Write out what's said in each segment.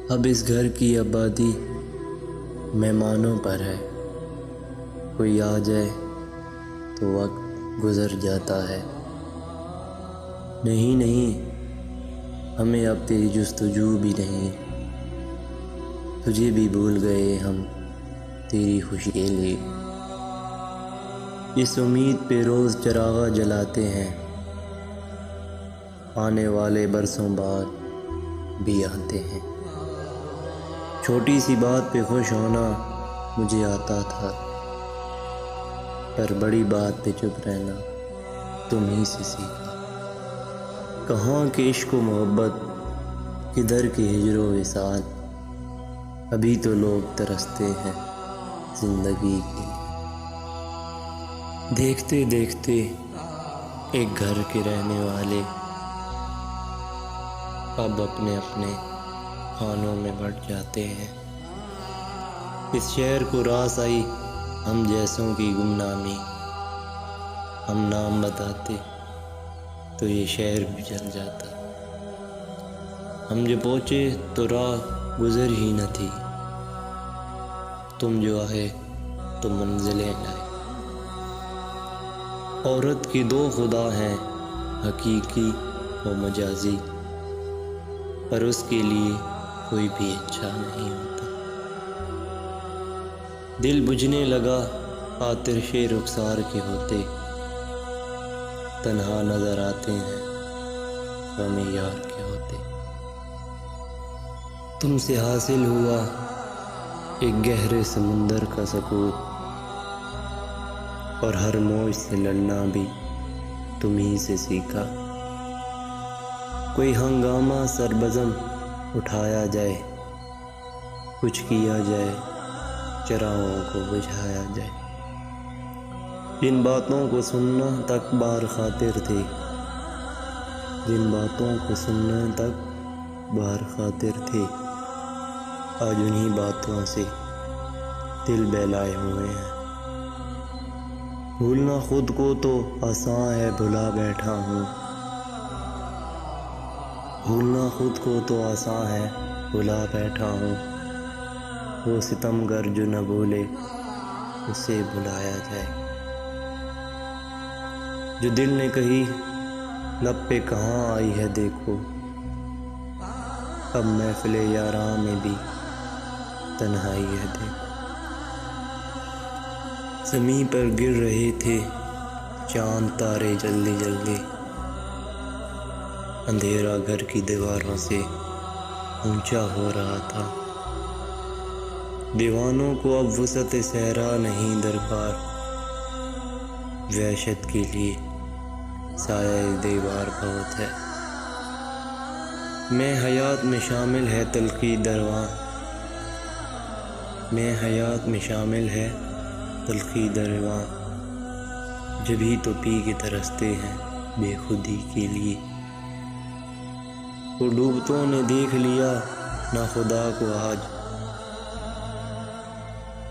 اب اس گھر کی آبادی مہمانوں پر ہے، کوئی آ جائے تو وقت گزر جاتا ہے۔ نہیں نہیں، ہمیں اب تیری جستجو بھی نہیں، تجھے بھی بھول گئے ہم تیری خوشی کے لیے۔ اس امید پہ روز چراغاں جلاتے ہیں، آنے والے برسوں بعد بھی آتے ہیں۔ چھوٹی سی بات پہ خوش ہونا مجھے آتا تھا، پر بڑی بات پہ چپ رہنا تم ہی سے سیکھا۔ کہاں کہ عشق و محبت، کدھر کے ہجر و وصال، ابھی تو لوگ ترستے ہیں زندگی کے لیے۔ دیکھتے دیکھتے ایک گھر کے رہنے والے اب اپنے اپنے خانوں میں بٹ جاتے ہیں۔ اس شہر کو راس آئی ہم جیسوں کی گمنامی، ہم نام بتاتے تو یہ شہر بھی جل جاتا۔ ہم جو پہنچے تو راہ گزر ہی نہ تھی، تم جو آئے تو منزلیں لائے۔ عورت کی دو خدا ہیں، حقیقی و مجازی، پر اس کے لیے کوئی بھی اچھا نہیں ہوتا۔ دل بجھنے لگا آتشِ رخسار کے ہوتے، تنہا نظر آتے ہیں غم یار کے ہوتے۔ تم سے حاصل ہوا ایک گہرے سمندر کا سکون، اور ہر موج سے لڑنا بھی تم ہی سے سیکھا۔ کوئی ہنگامہ سربزم اٹھایا جائے، کچھ کیا جائے چراغوں کو بجھایا جائے۔ جن باتوں کو سننا تک بار خاطر تھے، جن باتوں کو سننا تک بار خاطر تھے، آج انہی باتوں سے دل بہلائے ہوئے ہیں۔ بھولنا خود کو تو آساں ہے، بھلا بیٹھا ہوں۔ بھولنا خود کو تو آساں ہے، بھلا بیٹھا ہوں۔ وہ ستمگر جو نہ بھولے، اسے بھلایا جائے۔ جو دل نے کہی لب پہ کہاں آئی ہے دیکھو، اب محفل یاراں میں بھی تنہائی ہے دیکھو۔ زمیں پر گر رہے تھے چاند تارے جلدی جلدی، اندھیرا گھر کی دیواروں سے اونچا ہو رہا تھا۔ دیوانوں کو اب وسعت صحرا نہیں درکار، وحشت کے لیے سایہ دیوار بہت ہے۔ میں حیات میں شامل ہے تلخی درواں، میں حیات میں شامل ہے تلخی درواں، جبھی تو پی کے ترستے ہیں بے خودی کے لیے۔ وہ ڈوبتوں نے دیکھ لیا نہ خدا کو آج،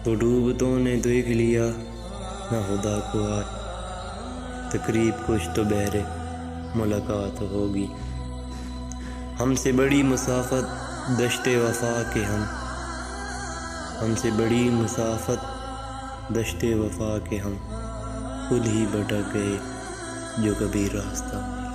وہ ڈوبتوں نے دیکھ لیا نہ خدا کو آج، تقریب کچھ تو بہرے ملاقات ہوگی۔ ہم سے بڑی مسافت دشت وفا کے ہم سے بڑی مسافت دشت وفا کے ہم خود ہی بھٹک گئے جو کبھی راستہ